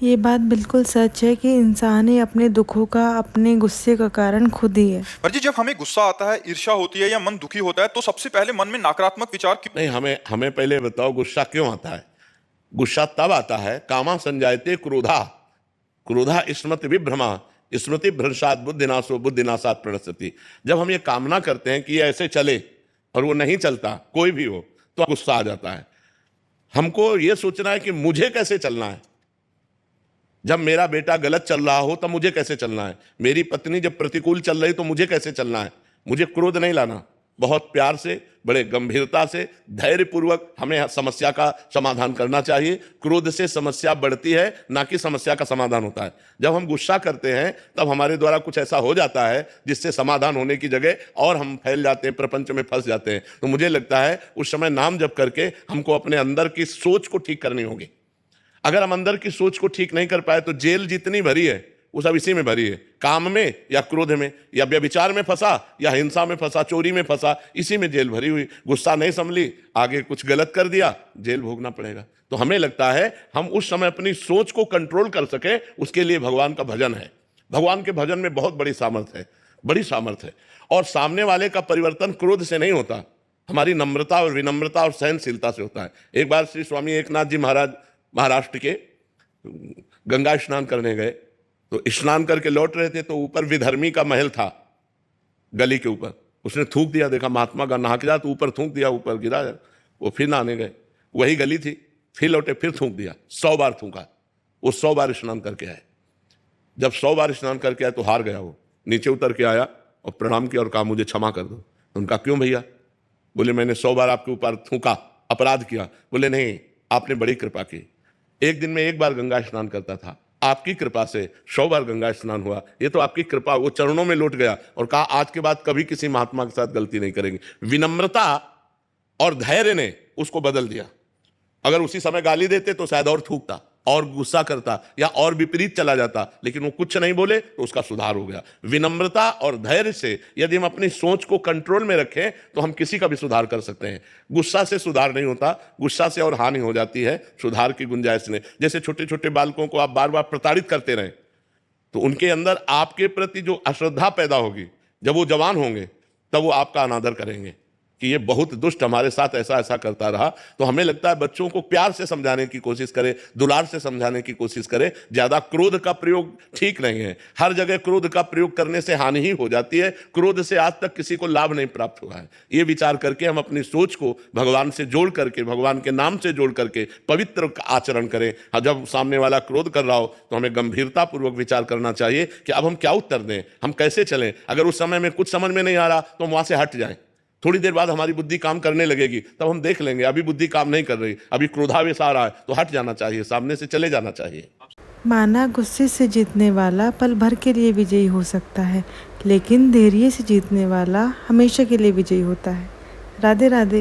ये बात बिल्कुल सच है कि इंसान ही अपने दुखों का, अपने गुस्से का कारण खुद ही है। पर जी जब हमें गुस्सा आता है, ईर्ष्या होती है या मन दुखी होता है तो सबसे पहले मन में नकारात्मक विचार क्यों? नहीं, हमें हमें पहले बताओ गुस्सा क्यों आता है। गुस्सा तब आता है, कामा संजायते क्रोधा, क्रोधा स्मृति विभ्रमा, स्मृति भ्रंशात बुद्धिनाशो बुद्धिनाशात प्रणश्यति। जब हम ये कामना करते हैं कि ये ऐसे चले और वो नहीं चलता, कोई भी हो, तो गुस्सा आ जाता है। हमको ये सोचना है कि मुझे कैसे चलना है। जब मेरा बेटा गलत चल रहा हो तब मुझे कैसे चलना है, मेरी पत्नी जब प्रतिकूल चल रही तो मुझे कैसे चलना है। मुझे क्रोध नहीं लाना, बहुत प्यार से, बड़े गंभीरता से, धैर्यपूर्वक हमें समस्या का समाधान करना चाहिए। क्रोध से समस्या बढ़ती है, ना कि समस्या का समाधान होता है। जब हम गुस्सा करते हैं तब हमारे द्वारा कुछ ऐसा हो जाता है जिससे समाधान होने की जगह और हम फैल जाते हैं, प्रपंच में फंस जाते हैं। तो मुझे लगता है उस समय नाम जप करके हमको अपने अंदर की सोच को ठीक करनी होगी। अगर हम अंदर की सोच को ठीक नहीं कर पाए तो जेल जितनी भरी है वो सब इसी में भरी है, काम में या क्रोध में या व्यभिचार में फंसा या हिंसा में फंसा, चोरी में फंसा, इसी में जेल भरी हुई। गुस्सा नहीं संभली, आगे कुछ गलत कर दिया, जेल भोगना पड़ेगा। तो हमें लगता है हम उस समय अपनी सोच को कंट्रोल कर सके, उसके लिए भगवान का भजन है। भगवान के भजन में बहुत बड़ी सामर्थ्य है, बड़ी सामर्थ्य है। और सामने वाले का परिवर्तन क्रोध से नहीं होता, हमारी नम्रता और विनम्रता और सहनशीलता से होता है। एक बार श्री स्वामी एकनाथ जी महाराज महाराष्ट्र के गंगा स्नान करने गए, तो स्नान करके लौट रहे थे तो ऊपर विधर्मी का महल था, गली के ऊपर। उसने थूक दिया, देखा महात्मा का नहा के जा, तो ऊपर थूक दिया, ऊपर गिरा। वो फिर नहाने गए, वही गली थी, फिर लौटे, फिर थूक दिया, 100 बार थूका। वो 100 बार स्नान करके आए। जब 100 बार स्नान करके आए तो हार गया। वो नीचे उतर के आया और प्रणाम किया और कहा मुझे क्षमा कर दो। उनका क्यों भैया? बोले मैंने 100 बार आपके ऊपर थूका, अपराध किया। बोले नहीं, आपने बड़ी कृपा की, एक दिन में 1 बार गंगा स्नान करता था, आपकी कृपा से 100 बार गंगा स्नान हुआ। ये तो आपकी कृपा। वो चरणों में लौट गया और कहा आज के बाद कभी किसी महात्मा के साथ गलती नहीं करेंगे। विनम्रता और धैर्य ने उसको बदल दिया। अगर उसी समय गाली देते तो शायद और थूकता और गुस्सा करता या और विपरीत चला जाता, लेकिन वो कुछ नहीं बोले तो उसका सुधार हो गया। विनम्रता और धैर्य से यदि हम अपनी सोच को कंट्रोल में रखें तो हम किसी का भी सुधार कर सकते हैं। गुस्सा से सुधार नहीं होता, गुस्सा से और हानि हो जाती है, सुधार की गुंजाइश नहीं। जैसे छोटे छोटे बालकों को आप बार बार प्रताड़ित करते रहें तो उनके अंदर आपके प्रति जो अश्रद्धा पैदा होगी, जब वो जवान होंगे तब वो आपका अनादर करेंगे कि ये बहुत दुष्ट हमारे साथ ऐसा ऐसा करता रहा। तो हमें लगता है बच्चों को प्यार से समझाने की कोशिश करें, दुलार से समझाने की कोशिश करें। ज्यादा क्रोध का प्रयोग ठीक नहीं है। हर जगह क्रोध का प्रयोग करने से हानि ही हो जाती है। क्रोध से आज तक किसी को लाभ नहीं प्राप्त हुआ है। ये विचार करके हम अपनी सोच को भगवान से जोड़ करके, भगवान के नाम से जोड़ करके पवित्र आचरण करें। जब सामने वाला क्रोध कर रहा हो तो हमें गंभीरता पूर्वक विचार करना चाहिए कि अब हम क्या उत्तर दें, हम कैसे चलें। अगर उस समय में कुछ समझ में नहीं आ रहा तो हम वहां से हट जाएं। थोड़ी देर बाद हमारी बुद्धि काम करने लगेगी, तब हम देख लेंगे अभी बुद्धि काम नहीं कर रही, अभी क्रोधावेश आ रहा है, तो हट जाना चाहिए, सामने से चले जाना चाहिए। माना गुस्से से जीतने वाला पल भर के लिए विजयी हो सकता है, लेकिन धैर्य से जीतने वाला हमेशा के लिए विजयी होता है। राधे राधे।